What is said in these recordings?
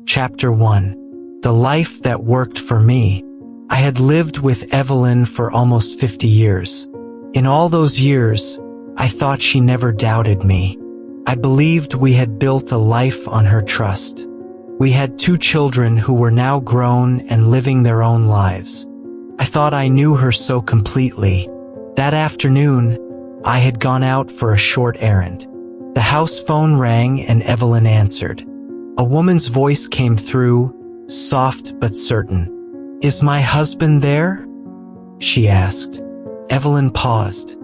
Chapter 1. The Life That Worked for Me. I had lived with Evelyn for almost 50 years. In all those years, I thought she never doubted me. I believed we had built a life on her trust. We had 2 children who were now grown and living their own lives. I thought I knew her so completely. That afternoon, I had gone out for a short errand. The house phone rang and Evelyn answered. A woman's voice came through, soft but certain. "Is my husband there?" she asked. Evelyn paused.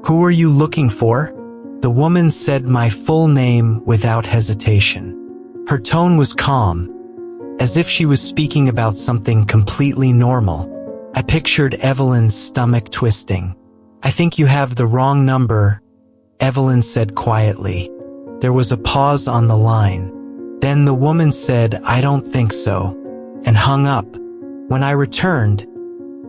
"Who are you looking for?" The woman said my full name without hesitation. Her tone was calm, as if she was speaking about something completely normal. I pictured Evelyn's stomach twisting. "I think you have the wrong number," Evelyn said quietly. There was a pause on the line. Then the woman said, "I don't think so," and hung up. When I returned,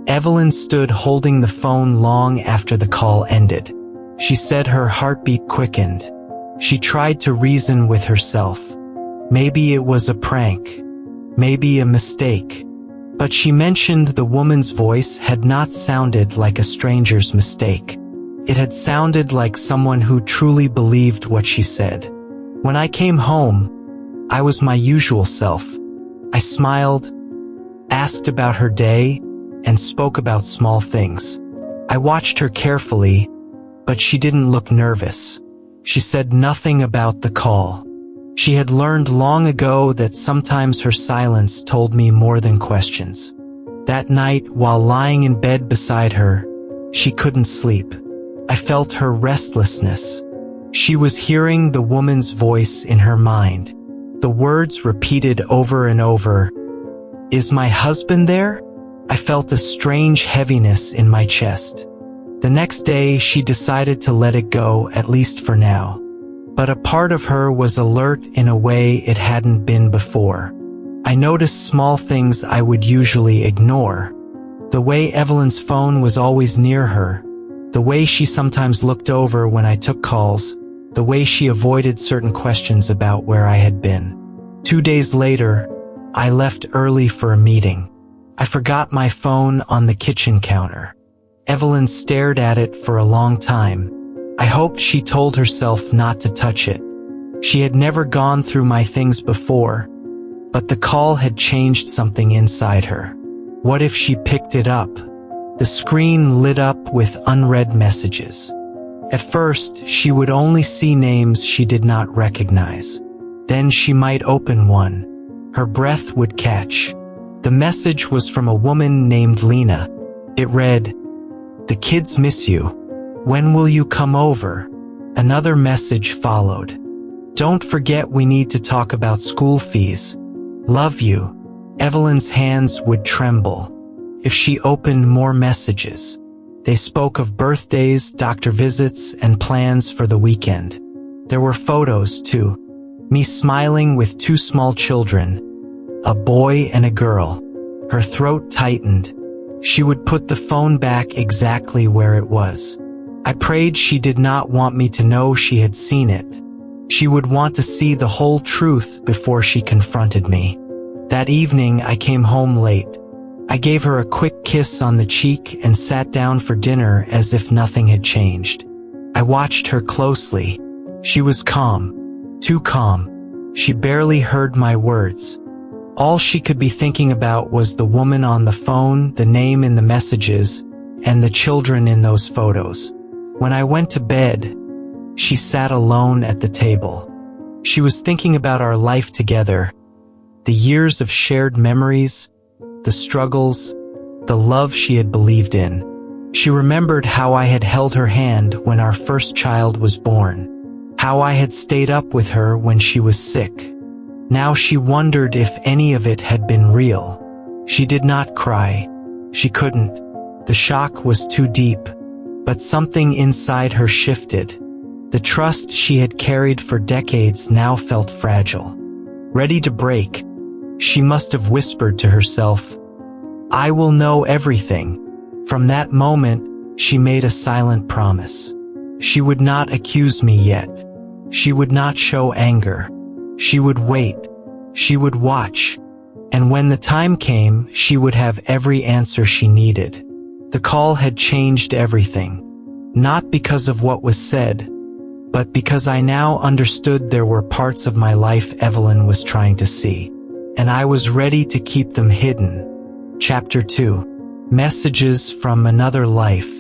Evelyn stood holding the phone long after the call ended. She said her heartbeat quickened. She tried to reason with herself. Maybe it was a prank. Maybe a mistake. But she mentioned the woman's voice had not sounded like a stranger's mistake. It had sounded like someone who truly believed what she said. When I came home, I was my usual self. I smiled, asked about her day, and spoke about small things. I watched her carefully, but she didn't look nervous. She said nothing about the call. She had learned long ago that sometimes her silence told me more than questions. That night, while lying in bed beside her, she couldn't sleep. I felt her restlessness. She was hearing the woman's voice in her mind. The words repeated over and over. "Is my husband there?" I felt a strange heaviness in my chest. The next day, she decided to let it go, at least for now. But a part of her was alert in a way it hadn't been before. I noticed small things I would usually ignore. The way Evelyn's phone was always near her. The way she sometimes looked over when I took calls. The way she avoided certain questions about where I had been. 2 days later, I left early for a meeting. I forgot my phone on the kitchen counter. Evelyn stared at it for a long time. I hoped she told herself not to touch it. She had never gone through my things before, but the call had changed something inside her. What if she picked it up? The screen lit up with unread messages. At first, she would only see names she did not recognize. Then she might open one. Her breath would catch. The message was from a woman named Lena. It read, "The kids miss you. When will you come over?" Another message followed. "Don't forget we need to talk about school fees. Love you." Evelyn's hands would tremble. If she opened more messages, they spoke of birthdays, doctor visits, and plans for the weekend. There were photos, too. Me smiling with 2 small children, a boy and a girl. Her throat tightened. She would put the phone back exactly where it was. I prayed she did not want me to know she had seen it. She would want to see the whole truth before she confronted me. That evening, I came home late. I gave her a quick kiss on the cheek and sat down for dinner as if nothing had changed. I watched her closely. She was calm. Too calm. She barely heard my words. All she could be thinking about was the woman on the phone, the name in the messages, and the children in those photos. When I went to bed, she sat alone at the table. She was thinking about our life together, the years of shared memories, the struggles, the love she had believed in. She remembered how I had held her hand when our first child was born, how I had stayed up with her when she was sick. Now she wondered if any of it had been real. She did not cry. She couldn't. The shock was too deep. But something inside her shifted. The trust she had carried for decades now felt fragile. Ready to break, she must have whispered to herself, "I will know everything." From that moment, she made a silent promise. She would not accuse me yet. She would not show anger. She would wait. She would watch, and when the time came, she would have every answer she needed. The call had changed everything, not because of what was said, but because I now understood there were parts of my life Evelyn was trying to see, and I was ready to keep them hidden. Chapter 2. Messages from Another Life.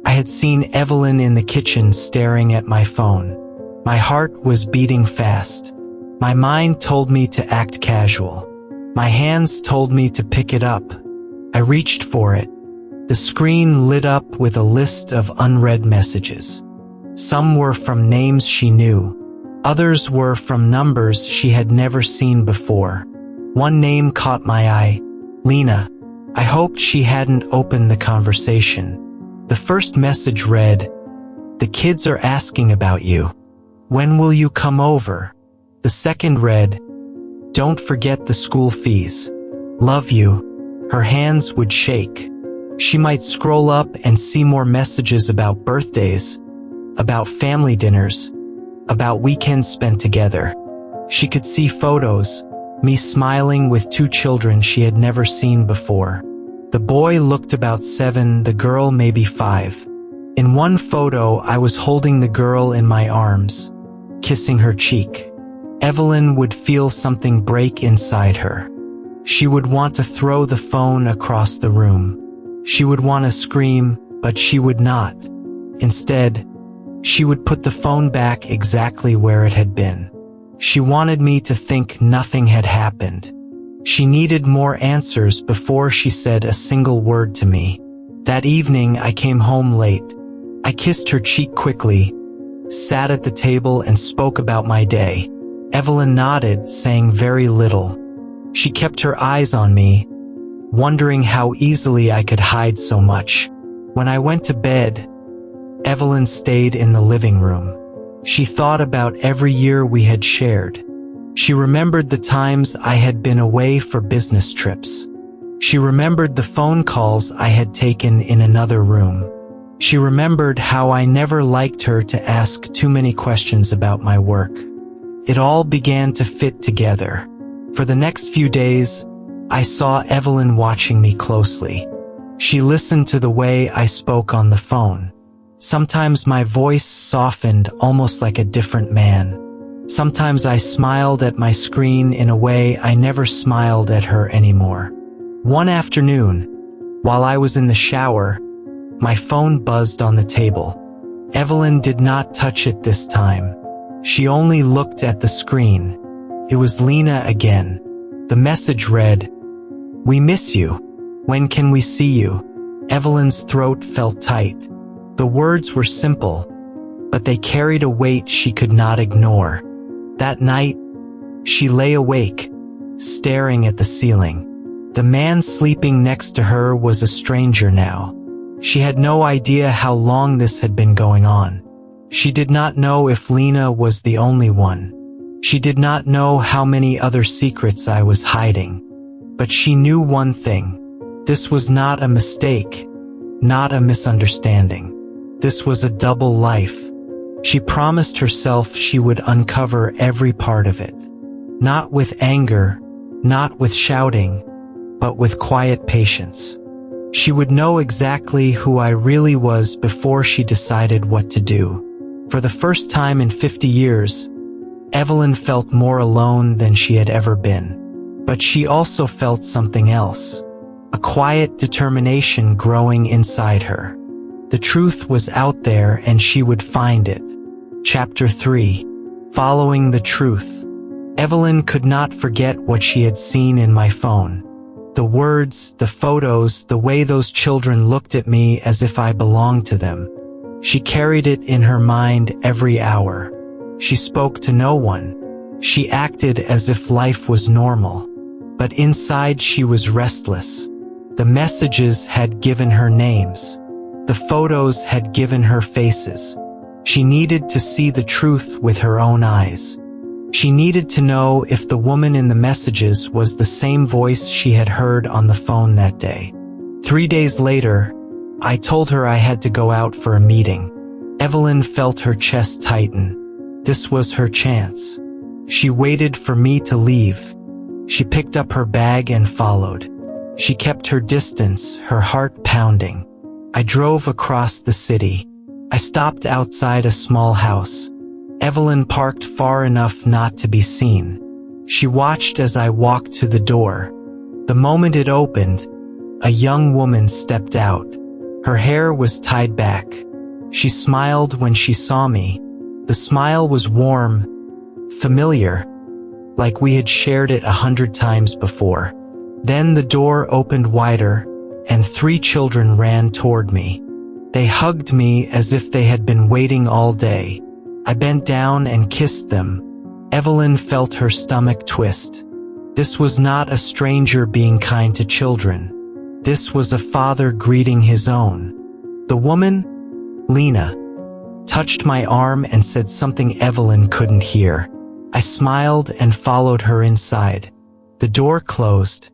I had seen Evelyn in the kitchen staring at my phone. My heart was beating fast. My mind told me to act casual. My hands told me to pick it up. I reached for it. The screen lit up with a list of unread messages. Some were from names she knew. Others were from numbers she had never seen before. One name caught my eye. Lena. I hoped she hadn't opened the conversation. The first message read, "The kids are asking about you. When will you come over?" The second read, "Don't forget the school fees. Love you." Her hands would shake. She might scroll up and see more messages about birthdays, about family dinners, about weekends spent together. She could see photos, me smiling with 2 children she had never seen before. The boy looked about 7, the girl maybe 5. In one photo, I was holding the girl in my arms, kissing her cheek. Evelyn would feel something break inside her. She would want to throw the phone across the room. She would want to scream, but she would not. Instead, she would put the phone back exactly where it had been. She wanted me to think nothing had happened. She needed more answers before she said a single word to me. That evening, I came home late. I kissed her cheek quickly, sat at the table and spoke about my day. Evelyn nodded, saying very little. She kept her eyes on me, wondering how easily I could hide so much. When I went to bed, Evelyn stayed in the living room. She thought about every year we had shared. She remembered the times I had been away for business trips. She remembered the phone calls I had taken in another room. She remembered how I never liked her to ask too many questions about my work. It all began to fit together. For the next few days, I saw Evelyn watching me closely. She listened to the way I spoke on the phone. Sometimes my voice softened almost like a different man. Sometimes I smiled at my screen in a way I never smiled at her anymore. One afternoon, while I was in the shower, my phone buzzed on the table. Evelyn did not touch it this time. She only looked at the screen. It was Lena again. The message read, "We miss you. When can we see you?" Evelyn's throat felt tight. The words were simple, but they carried a weight she could not ignore. That night, she lay awake, staring at the ceiling. The man sleeping next to her was a stranger now. She had no idea how long this had been going on. She did not know if Lena was the only one. She did not know how many other secrets I was hiding. But she knew one thing. This was not a mistake, not a misunderstanding. This was a double life. She promised herself she would uncover every part of it. Not with anger, not with shouting, but with quiet patience. She would know exactly who I really was before she decided what to do. For the first time in 50 years, Evelyn felt more alone than she had ever been. But she also felt something else, a quiet determination growing inside her. The truth was out there and she would find it. Chapter 3. Following the Truth. Evelyn could not forget what she had seen in my phone. The words, the photos, the way those children looked at me as if I belonged to them. She carried it in her mind every hour. She spoke to no one. She acted as if life was normal. But inside she was restless. The messages had given her names. The photos had given her faces. She needed to see the truth with her own eyes. She needed to know if the woman in the messages was the same voice she had heard on the phone that day. 3 days later, I told her I had to go out for a meeting. Evelyn felt her chest tighten. This was her chance. She waited for me to leave. She picked up her bag and followed. She kept her distance, her heart pounding. I drove across the city. I stopped outside a small house. Evelyn parked far enough not to be seen. She watched as I walked to the door. The moment it opened, a young woman stepped out. Her hair was tied back. She smiled when she saw me. The smile was warm, familiar, like we had shared it 100 times before. Then the door opened wider, and 3 children ran toward me. They hugged me as if they had been waiting all day. I bent down and kissed them. Evelyn felt her stomach twist. This was not a stranger being kind to children. This was a father greeting his own. The woman, Lena, touched my arm and said something Evelyn couldn't hear. I smiled and followed her inside. The door closed.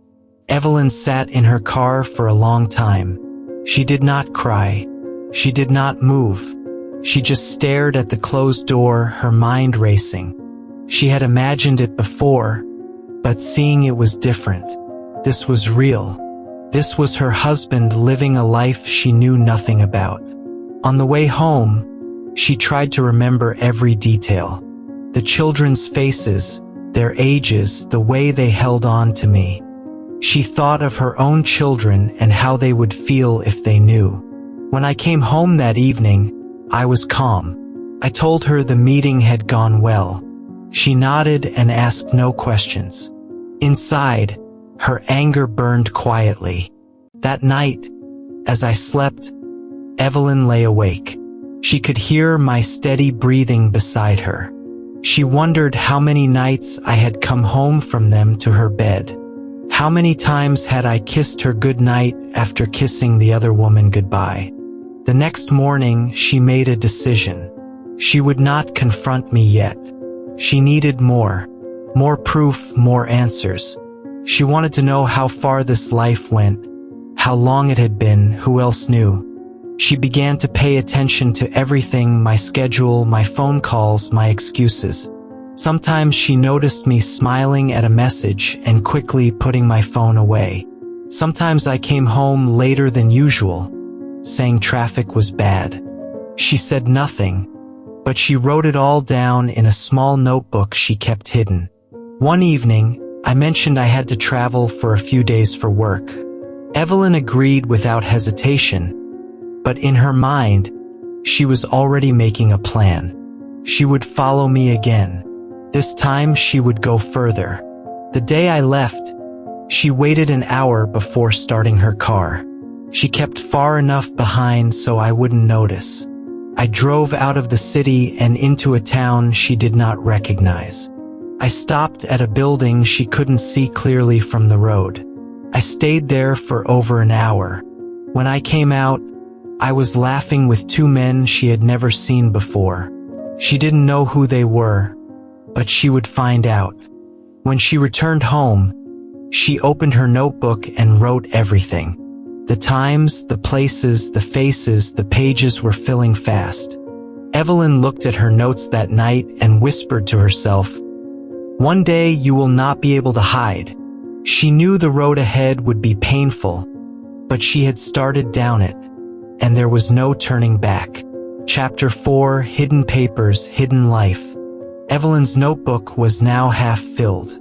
Evelyn sat in her car for a long time. She did not cry. She did not move. She just stared at the closed door, her mind racing. She had imagined it before, but seeing it was different. This was real. This was her husband living a life she knew nothing about. On the way home, she tried to remember every detail. The children's faces, their ages, the way they held on to me. She thought of her own children and how they would feel if they knew. When I came home that evening, I was calm. I told her the meeting had gone well. She nodded and asked no questions. Inside, her anger burned quietly. That night, as I slept, Evelyn lay awake. She could hear my steady breathing beside her. She wondered how many nights I had come home from them to her bed. How many times had I kissed her goodnight after kissing the other woman goodbye? The next morning, she made a decision. She would not confront me yet. She needed more proof, more answers. She wanted to know how far this life went, how long it had been, who else knew. She began to pay attention to everything, my schedule, my phone calls, my excuses. Sometimes she noticed me smiling at a message and quickly putting my phone away. Sometimes I came home later than usual, saying traffic was bad. She said nothing, but she wrote it all down in a small notebook she kept hidden. One evening, I mentioned I had to travel for a few days for work. Evelyn agreed without hesitation, but in her mind, she was already making a plan. She would follow me again. This time she would go further. The day I left, she waited an hour before starting her car. She kept far enough behind so I wouldn't notice. I drove out of the city and into a town she did not recognize. I stopped at a building she couldn't see clearly from the road. I stayed there for over an hour. When I came out, I was laughing with 2 men she had never seen before. She didn't know who they were, but she would find out. When she returned home, she opened her notebook and wrote everything. The times, the places, the faces, the pages were filling fast. Evelyn looked at her notes that night and whispered to herself, "One day you will not be able to hide." She knew the road ahead would be painful, but she had started down it, and there was no turning back. Chapter 4, Hidden Papers, Hidden Life. Evelyn's notebook was now half filled.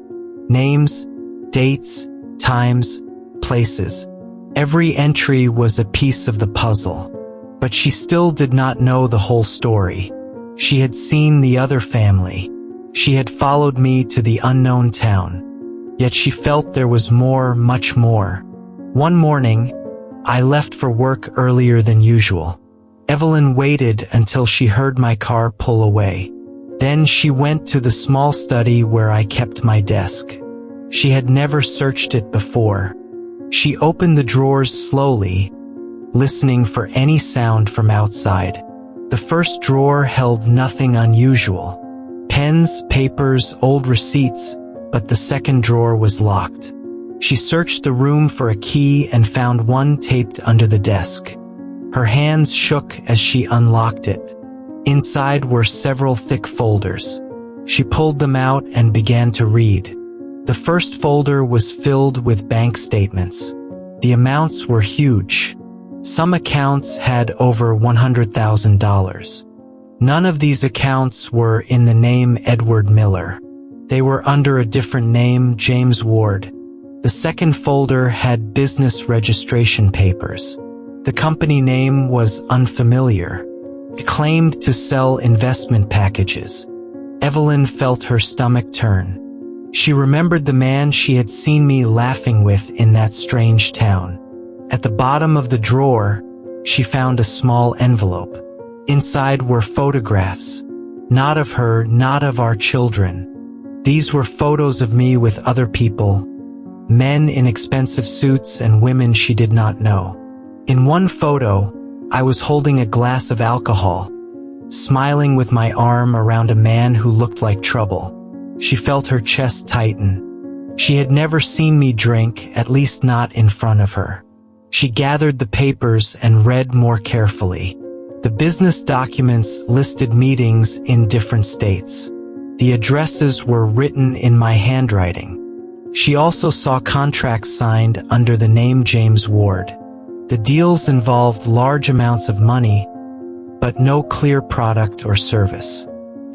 Names, dates, times, places. Every entry was a piece of the puzzle, but she still did not know the whole story. She had seen the other family. She had followed me to the unknown town. Yet she felt there was more, much more. One morning, I left for work earlier than usual. Evelyn waited until she heard my car pull away. Then she went to the small study where I kept my desk. She had never searched it before. She opened the drawers slowly, listening for any sound from outside. The first drawer held nothing unusual. Pens, papers, old receipts, but the second drawer was locked. She searched the room for a key and found one taped under the desk. Her hands shook as she unlocked it. Inside were several thick folders. She pulled them out and began to read. The first folder was filled with bank statements. The amounts were huge. Some accounts had over $100,000. None of these accounts were in the name Edward Miller. They were under a different name, James Ward. The second folder had business registration papers. The company name was unfamiliar. It claimed to sell investment packages. Evelyn felt her stomach turn. She remembered the man she had seen me laughing with in that strange town. At the bottom of the drawer, she found a small envelope. Inside were photographs. Not of her, not of our children. These were photos of me with other people, men in expensive suits and women she did not know. In one photo, I was holding a glass of alcohol, smiling with my arm around a man who looked like trouble. She felt her chest tighten. She had never seen me drink, at least not in front of her. She gathered the papers and read more carefully. The business documents listed meetings in different states. The addresses were written in my handwriting. She also saw contracts signed under the name James Ward. The deals involved large amounts of money, but no clear product or service.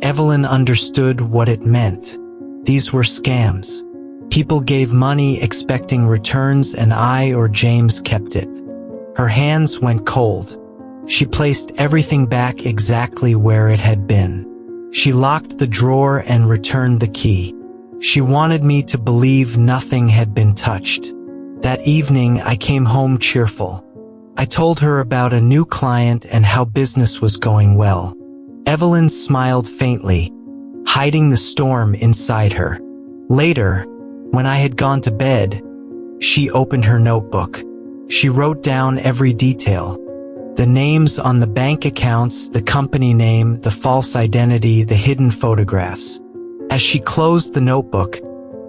Evelyn understood what it meant. These were scams. People gave money expecting returns, and I or James kept it. Her hands went cold. She placed everything back exactly where it had been. She locked the drawer and returned the key. She wanted me to believe nothing had been touched. That evening, I came home cheerful. I told her about a new client and how business was going well. Evelyn smiled faintly, hiding the storm inside her. Later, when I had gone to bed, she opened her notebook. She wrote down every detail. The names on the bank accounts, the company name, the false identity, the hidden photographs. As she closed the notebook,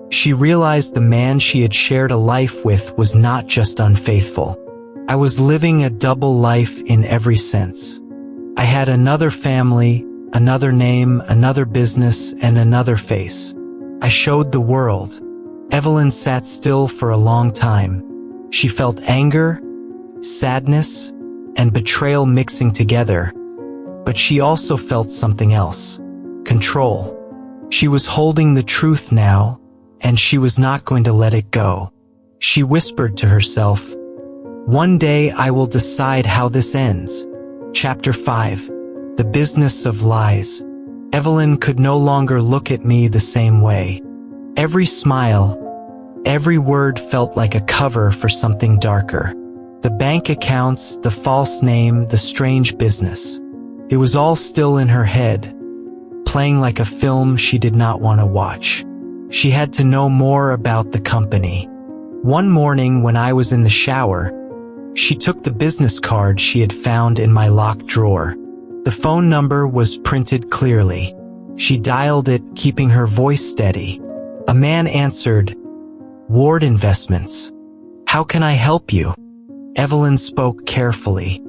she realized the man she had shared a life with was not just unfaithful. I was living a double life in every sense. I had another family, another name, another business, and another face. I showed the world. Evelyn sat still for a long time. She felt anger, sadness, and betrayal mixing together, but she also felt something else. Control. She was holding the truth now, and she was not going to let it go. She whispered to herself, "One day I will decide how this ends." Chapter 5. The Business of Lies. Evelyn could no longer look at me the same way. Every smile, every word felt like a cover for something darker. The bank accounts, the false name, the strange business. It was all still in her head, playing like a film she did not want to watch. She had to know more about the company. One morning when I was in the shower, she took the business card she had found in my locked drawer. The phone number was printed clearly. She dialed it, keeping her voice steady. A man answered, "Ward Investments. How can I help you?" Evelyn spoke carefully.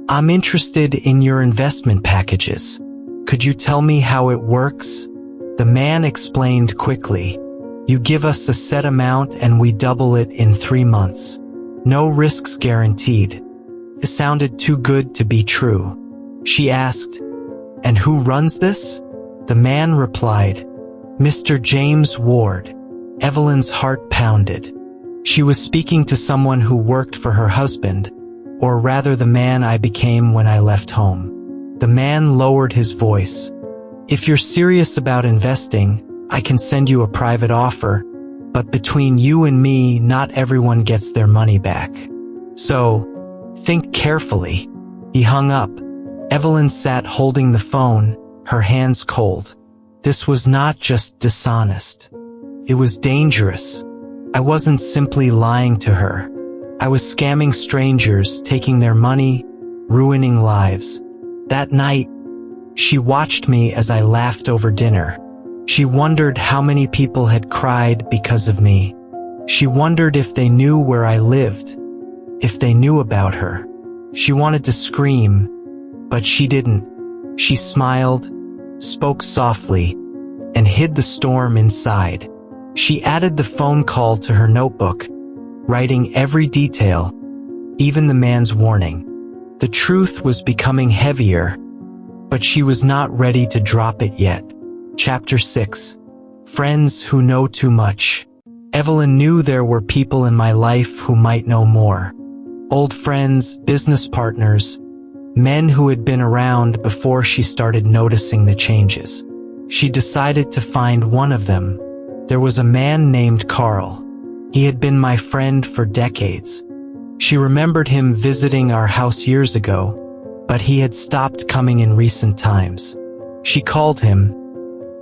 "I'm interested in your investment packages. Could you tell me how it works?" The man explained quickly. "You give us a set amount and we double it in 3 months. No risks guaranteed." It sounded too good to be true. She asked, "And who runs this?" The man replied, "Mr. James Ward." Evelyn's heart pounded. She was speaking to someone who worked for her husband, or rather the man I became when I left home. The man lowered his voice. "If you're serious about investing, I can send you a private offer, but between you and me, not everyone gets their money back. So, think carefully." He hung up. Evelyn sat holding the phone, her hands cold. This was not just dishonest. It was dangerous. I wasn't simply lying to her. I was scamming strangers, taking their money, ruining lives. That night, she watched me as I laughed over dinner. She wondered how many people had cried because of me. She wondered if they knew where I lived, if they knew about her. She wanted to scream, but she didn't. She smiled, spoke softly, and hid the storm inside. She added the phone call to her notebook, writing every detail, even the man's warning. The truth was becoming heavier, but she was not ready to drop it yet. Chapter 6. Friends who know too much. Evelyn knew there were people in my life who might know more. Old friends, business partners, men who had been around before she started noticing the changes. She decided to find one of them. There was a man named Carl. He had been my friend for decades. She remembered him visiting our house years ago, but he had stopped coming in recent times. She called him,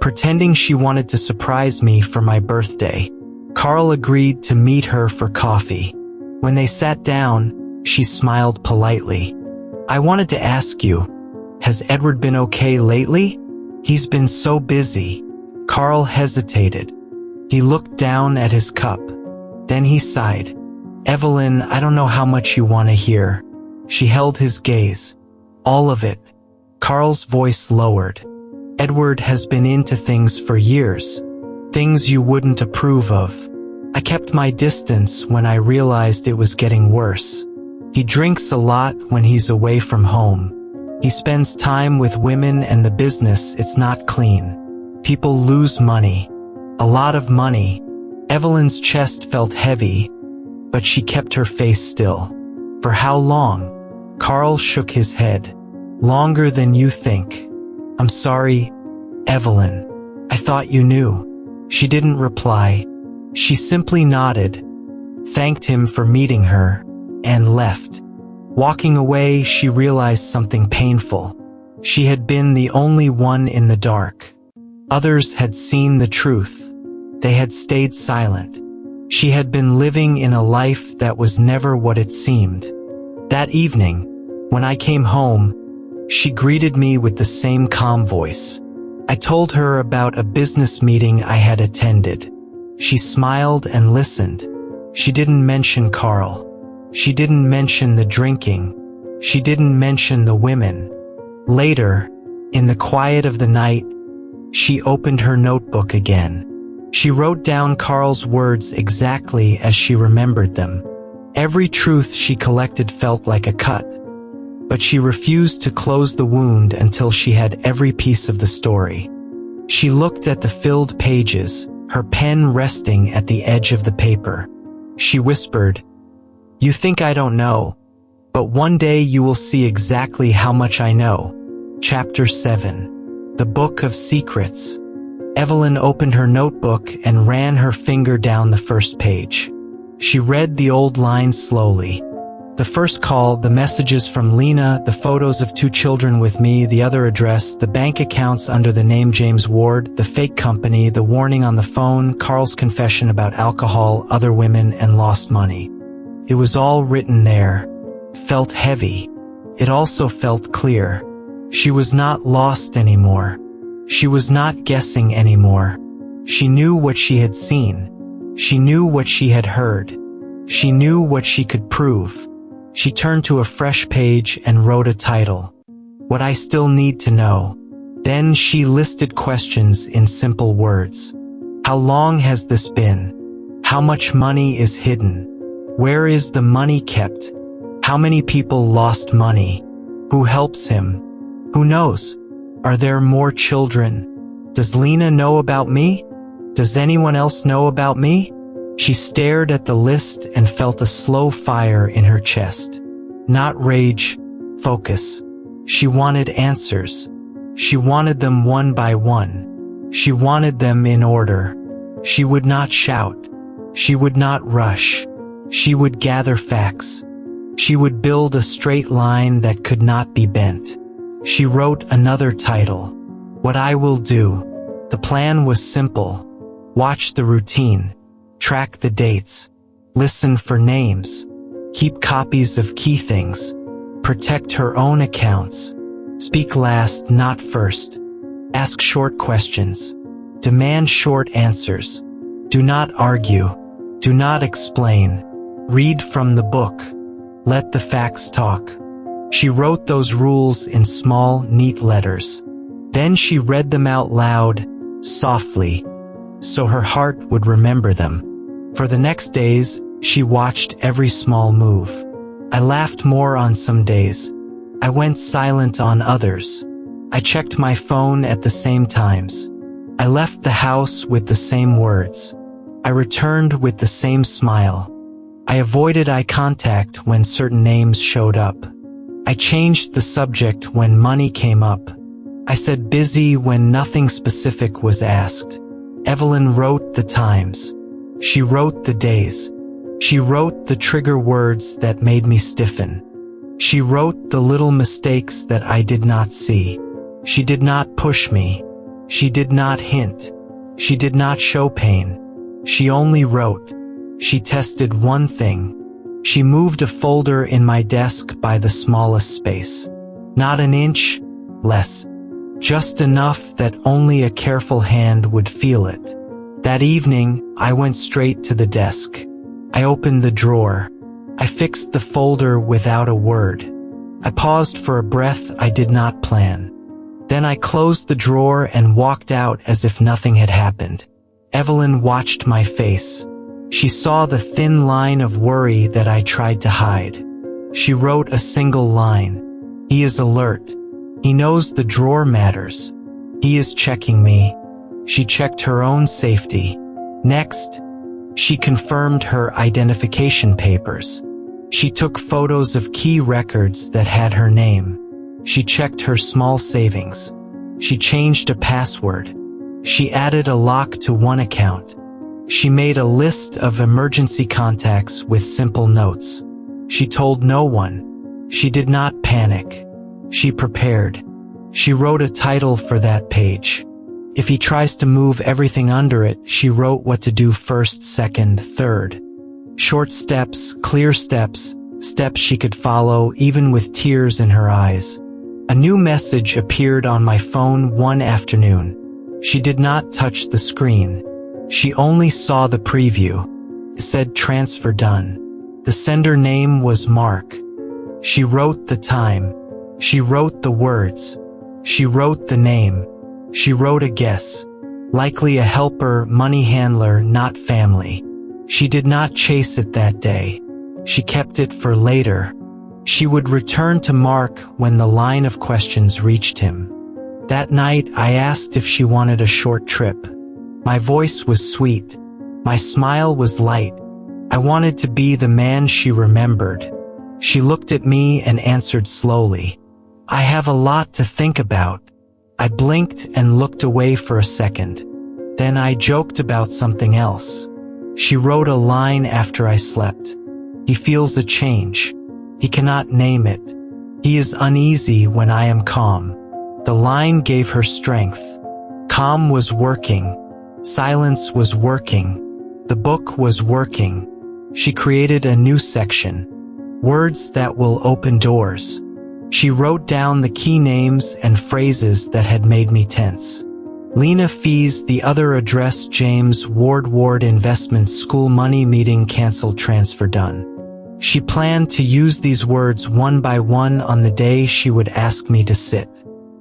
pretending she wanted to surprise me for my birthday. Carl agreed to meet her for coffee. When they sat down, she smiled politely. I wanted to ask you, has Edward been okay lately? He's been so busy. Carl hesitated. He looked down at his cup. Then he sighed. Evelyn, I don't know how much you want to hear. She held his gaze. All of it. Carl's voice lowered. Edward has been into things for years. Things you wouldn't approve of. I kept my distance when I realized it was getting worse. He drinks a lot when he's away from home. He spends time with women and the business, it's not clean. People lose money. A lot of money. Evelyn's chest felt heavy, but she kept her face still. For how long? Carl shook his head. Longer than you think. I'm sorry, Evelyn. I thought you knew. She didn't reply. She simply nodded, thanked him for meeting her, and left. Walking away, she realized something painful. She had been the only one in the dark. Others had seen the truth. They had stayed silent. She had been living in a life that was never what it seemed. That evening, when I came home, she greeted me with the same calm voice. I told her about a business meeting I had attended. She smiled and listened. She didn't mention Carl. She didn't mention the drinking. She didn't mention the women. Later, in the quiet of the night, she opened her notebook again. She wrote down Carl's words exactly as she remembered them. Every truth she collected felt like a cut, but she refused to close the wound until she had every piece of the story. She looked at the filled pages, her pen resting at the edge of the paper. She whispered, "You think I don't know, but one day you will see exactly how much I know." Chapter 7. The Book of Secrets. Evelyn opened her notebook and ran her finger down the first page. She read the old lines slowly. The first call, the messages from Lena, the photos of 2 children with me, the other address, the bank accounts under the name James Ward, the fake company, the warning on the phone, Carl's confession about alcohol, other women, and lost money. It was all written there. Felt heavy. It also felt clear. She was not lost anymore. She was not guessing anymore. She knew what she had seen. She knew what she had heard. She knew what she could prove. She turned to a fresh page and wrote a title. What I Still Need to Know. Then she listed questions in simple words. How long has this been? How much money is hidden? Where is the money kept? How many people lost money? Who helps him? Who knows? Are there more children? Does Lena know about me? Does anyone else know about me? She stared at the list and felt a slow fire in her chest. Not rage, focus. She wanted answers. She wanted them one by one. She wanted them in order. She would not shout. She would not rush. She would gather facts. She would build a straight line that could not be bent. She wrote another title. What I Will Do. The plan was simple. Watch the routine. Track the dates. Listen for names. Keep copies of key things. Protect her own accounts. Speak last, not first. Ask short questions. Demand short answers. Do not argue. Do not explain. Read from the book. Let the facts talk. She wrote those rules in small, neat letters. Then she read them out loud, softly. so her heart would remember them. For the next days, she watched every small move. I laughed more on some days. I went silent on others. I checked my phone at the same times. I left the house with the same words. I returned with the same smile. I avoided eye contact when certain names showed up. I changed the subject when money came up. I said busy when nothing specific was asked. Evelyn wrote the times. She wrote the days. She wrote the trigger words that made me stiffen. She wrote the little mistakes that I did not see. She did not push me. She did not hint. She did not show pain. She only wrote. She tested one thing. She moved a folder in my desk by the smallest space. Not an inch, less. Just enough that only a careful hand would feel it. That evening, I went straight to the desk. I opened the drawer. I fixed the folder without a word. I paused for a breath I did not plan. Then I closed the drawer and walked out as if nothing had happened. Evelyn watched my face. She saw the thin line of worry that I tried to hide. She wrote a single line. He is alert. He knows the drawer matters. He is checking me. She checked her own safety. Next, she confirmed her identification papers. She took photos of key records that had her name. She checked her small savings. She changed a password. She added a lock to one account. She made a list of emergency contacts with simple notes. She told no one. She did not panic. She prepared. She wrote a title for that page. If he tries to move everything under it, she wrote what to do first, second, third. Short steps, clear steps, steps she could follow even with tears in her eyes. A new message appeared on my phone one afternoon. She did not touch the screen. She only saw the preview. It said transfer done. The sender name was Mark. She wrote the time. She wrote the words. She wrote the name. She wrote a guess. Likely a helper, money handler, not family. She did not chase it that day. She kept it for later. She would return to Mark when the line of questions reached him. That night, I asked if she wanted a short trip. My voice was sweet. My smile was light. I wanted to be the man she remembered. She looked at me and answered slowly. I have a lot to think about. I blinked and looked away for a second. Then I joked about something else. She wrote a line after I slept. He feels a change. He cannot name it. He is uneasy when I am calm. The line gave her strength. Calm was working. Silence was working. The book was working. She created a new section. Words that will open doors. She wrote down the key names and phrases that had made me tense. Lena Fees, the other address, James Ward Investments, school money meeting cancelled, transfer done. She planned to use these words one by one on the day she would ask me to sit.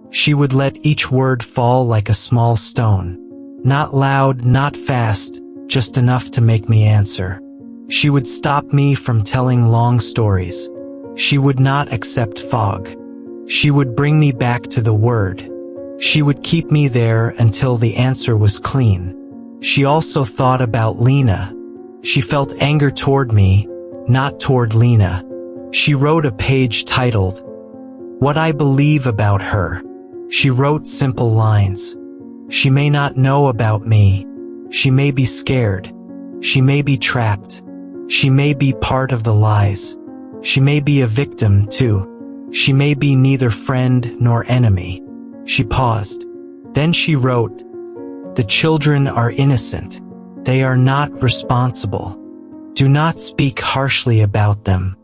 She would let each word fall like a small stone. Not loud, not fast, just enough to make me answer. She would stop me from telling long stories. She would not accept fog. She would bring me back to the word. She would keep me there until the answer was clean. She also thought about Lena. She felt anger toward me, not toward Lena. She wrote a page titled, What I Believe About Her. She wrote simple lines. She may not know about me. She may be scared. She may be trapped. She may be part of the lies. She may be a victim, too. She may be neither friend nor enemy. She paused. Then she wrote, The children are innocent. They are not responsible. Do not speak harshly about them.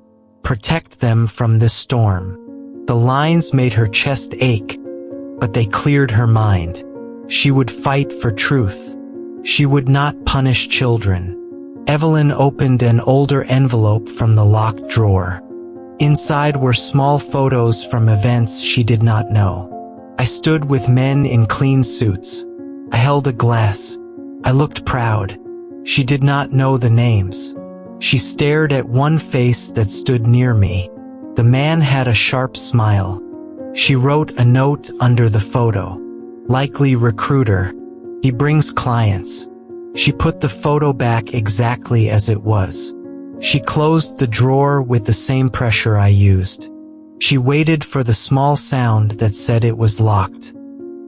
Protect them from this storm. The lines made her chest ache, but they cleared her mind. She would fight for truth. She would not punish children. Evelyn opened an older envelope from the locked drawer. Inside were small photos from events she did not know. I stood with men in clean suits. I held a glass. I looked proud. She did not know the names. She stared at one face that stood near me. The man had a sharp smile. She wrote a note under the photo. Likely recruiter. He brings clients. She put the photo back exactly as it was. She closed the drawer with the same pressure I used. She waited for the small sound that said it was locked.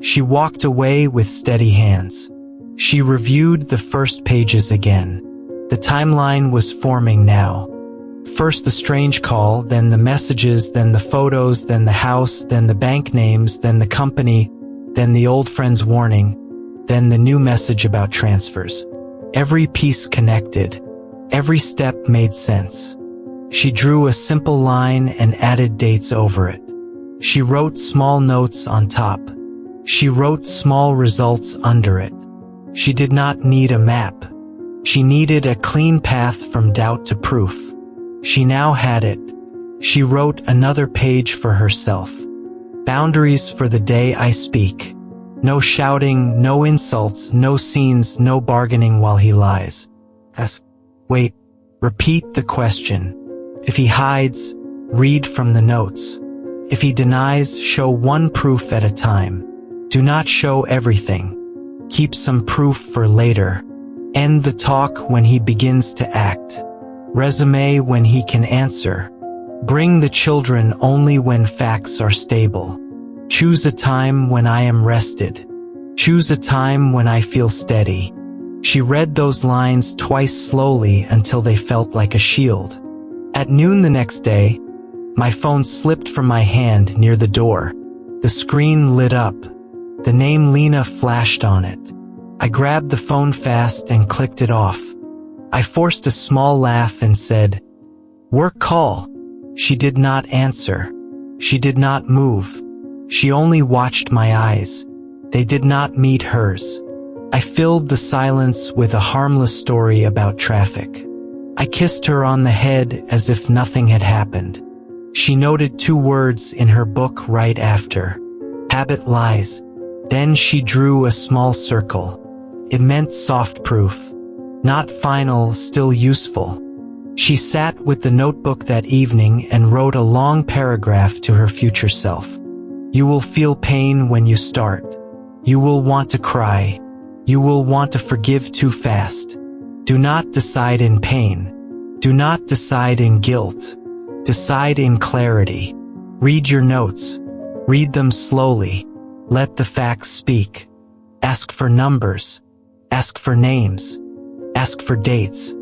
She walked away with steady hands. She reviewed the first pages again. The timeline was forming now. First the strange call, then the messages, then the photos, then the house, then the bank names, then the company, then the old friend's warning, then the new message about transfers. Every piece connected. Every step made sense. She drew a simple line and added dates over it. She wrote small notes on top. She wrote small results under it. She did not need a map. She needed a clean path from doubt to proof. She now had it. She wrote another page for herself. Boundaries for the day I speak. No shouting, no insults, no scenes, no bargaining while he lies. Wait, repeat the question. If he hides, read from the notes. If he denies, show one proof at a time. Do not show everything. Keep some proof for later. End the talk when he begins to act. Resume when he can answer. Bring the children only when facts are stable. Choose a time when I am rested. Choose a time when I feel steady. She read those lines twice slowly until they felt like a shield. At noon the next day, my phone slipped from my hand near the door. The screen lit up. The name Lena flashed on it. I grabbed the phone fast and clicked it off. I forced a small laugh and said, "Work call." She did not answer. She did not move. She only watched my eyes. They did not meet hers. I filled the silence with a harmless story about traffic. I kissed her on the head as if nothing had happened. She noted 2 words in her book right after. Habit lies. Then she drew a small circle. It meant soft proof. Not final, still useful. She sat with the notebook that evening and wrote a long paragraph to her future self. You will feel pain when you start. You will want to cry. You will want to forgive too fast. Do not decide in pain. Do not decide in guilt. Decide in clarity. Read your notes. Read them slowly. Let the facts speak. Ask for numbers. Ask for names. Ask for dates.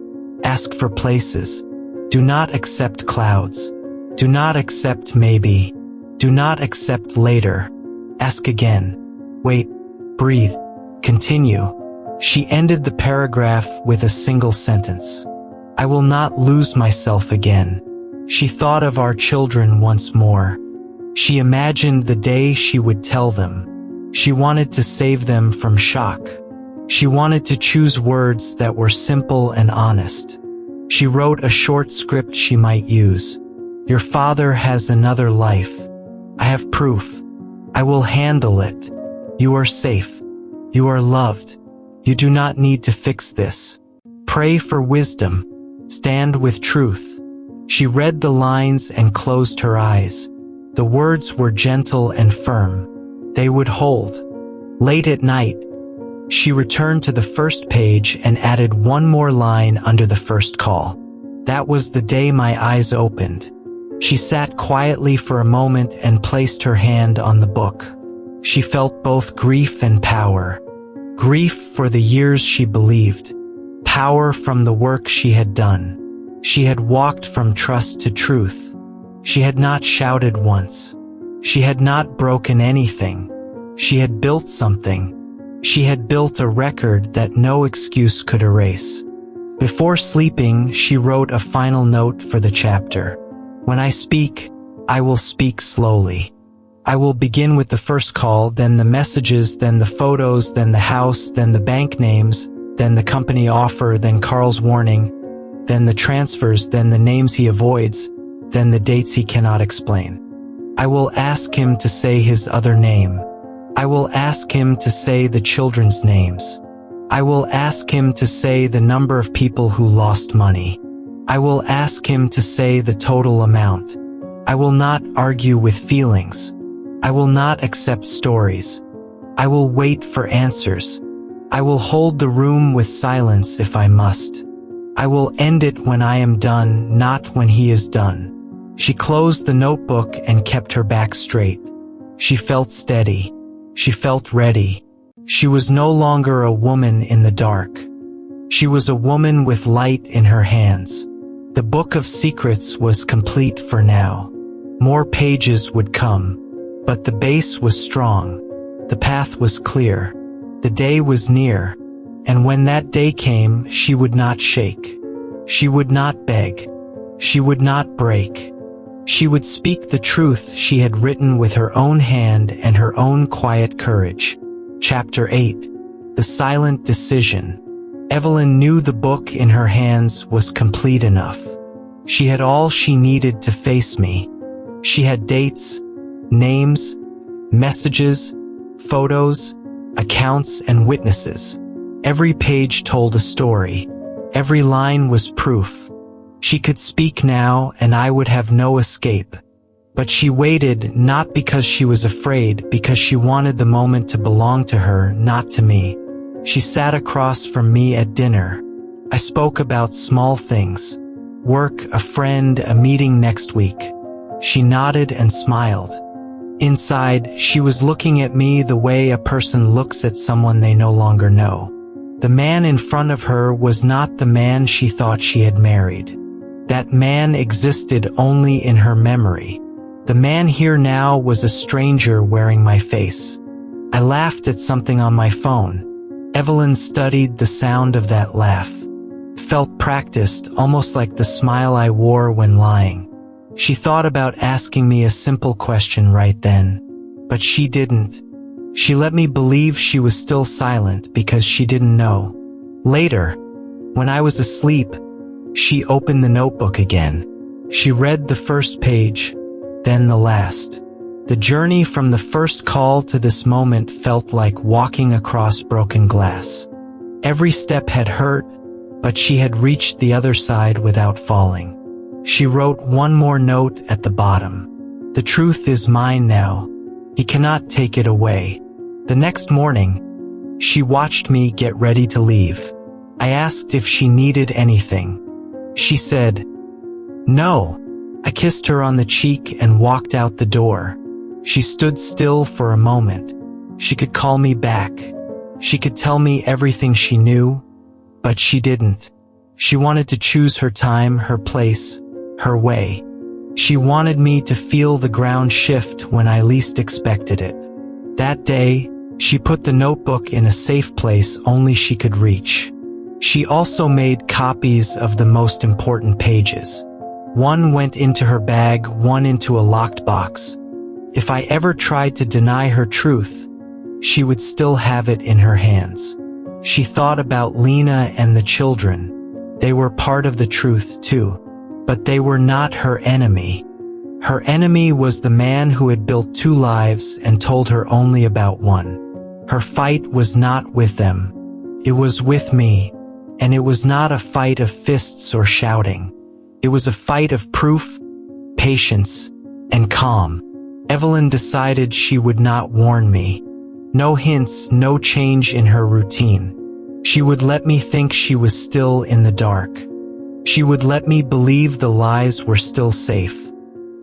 Ask for places. Do not accept clouds. Do not accept maybe. Do not accept later. Ask again. Wait. Breathe. Continue. She ended the paragraph with a single sentence. I will not lose myself again. She thought of our children once more. She imagined the day she would tell them. She wanted to save them from shock. She wanted to choose words that were simple and honest. She wrote a short script she might use. Your father has another life. I have proof. I will handle it. You are safe. You are loved. You do not need to fix this. Pray for wisdom. Stand with truth. She read the lines and closed her eyes. The words were gentle and firm. They would hold. Late at night, she returned to the first page and added one more line under the first call. That was the day my eyes opened. She sat quietly for a moment and placed her hand on the book. She felt both grief and power. Grief for the years she believed. Power from the work she had done. She had walked from trust to truth. She had not shouted once. She had not broken anything. She had built something. She had built a record that no excuse could erase. Before sleeping, she wrote a final note for the chapter. When I speak, I will speak slowly. I will begin with the first call, then the messages, then the photos, then the house, then the bank names, then the company offer, then Carl's warning, then the transfers, then the names he avoids, then the dates he cannot explain. I will ask him to say his other name. I will ask him to say the children's names. I will ask him to say the number of people who lost money. I will ask him to say the total amount. I will not argue with feelings. I will not accept stories. I will wait for answers. I will hold the room with silence if I must. I will end it when I am done, not when he is done. She closed the notebook and kept her back straight. She felt steady. She felt ready. She was no longer a woman in the dark. She was a woman with light in her hands. The book of secrets was complete for now. More pages would come, but the base was strong. The path was clear. The day was near, and when that day came, she would not shake. She would not beg. She would not break. She would speak the truth she had written with her own hand and her own quiet courage. Chapter 8. The Silent Decision. Evelyn knew the book in her hands was complete enough. She had all she needed to face me. She had dates, names, messages, photos, accounts, and witnesses. Every page told a story. Every line was proof. She could speak now, and I would have no escape. But she waited, not because she was afraid, because she wanted the moment to belong to her, not to me. She sat across from me at dinner. I spoke about small things. Work, a friend, a meeting next week. She nodded and smiled. Inside, she was looking at me the way a person looks at someone they no longer know. The man in front of her was not the man she thought she had married. That man existed only in her memory. The man here now was a stranger wearing my face. I laughed at something on my phone. Evelyn studied the sound of that laugh. Felt practiced, almost like the smile I wore when lying. She thought about asking me a simple question right then, but she didn't. She let me believe she was still silent because she didn't know. Later, when I was asleep, she opened the notebook again. She read the first page, then the last. The journey from the first call to this moment felt like walking across broken glass. Every step had hurt, but she had reached the other side without falling. She wrote one more note at the bottom. The truth is mine now. He cannot take it away. The next morning, she watched me get ready to leave. I asked if she needed anything. She said, "No." I kissed her on the cheek and walked out the door. She stood still for a moment. She could call me back. She could tell me everything she knew, but she didn't. She wanted to choose her time, her place, her way. She wanted me to feel the ground shift when I least expected it. That day, she put the notebook in a safe place only she could reach. She also made copies of the most important pages. One went into her bag, one into a locked box. If I ever tried to deny her truth, she would still have it in her hands. She thought about Lena and the children. They were part of the truth too, but they were not her enemy. Her enemy was the man who had built 2 lives and told her only about one. Her fight was not with them. It was with me, and it was not a fight of fists or shouting. It was a fight of proof, patience, and calm. Evelyn decided she would not warn me. No hints, no change in her routine. She would let me think she was still in the dark. She would let me believe the lies were still safe.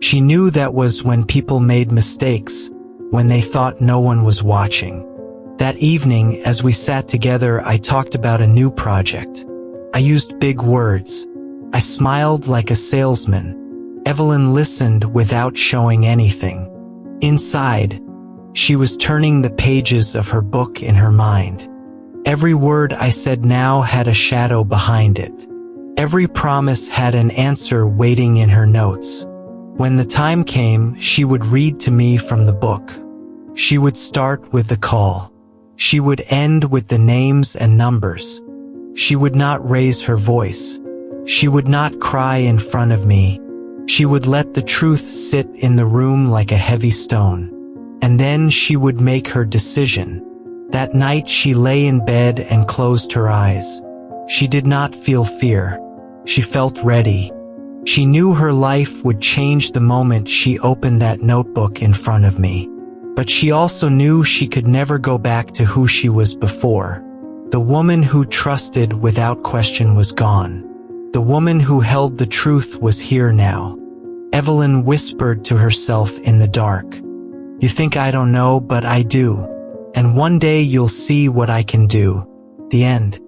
She knew that was when people made mistakes, when they thought no one was watching. That evening, as we sat together, I talked about a new project. I used big words. I smiled like a salesman. Evelyn listened without showing anything. Inside, she was turning the pages of her book in her mind. Every word I said now had a shadow behind it. Every promise had an answer waiting in her notes. When the time came, she would read to me from the book. She would start with the call. She would end with the names and numbers. She would not raise her voice. She would not cry in front of me. She would let the truth sit in the room like a heavy stone. And then she would make her decision. That night she lay in bed and closed her eyes. She did not feel fear. She felt ready. She knew her life would change the moment she opened that notebook in front of me. But she also knew she could never go back to who she was before. The woman who trusted without question was gone. The woman who held the truth was here now. Evelyn whispered to herself in the dark. You think I don't know, but I do. And one day you'll see what I can do. The end.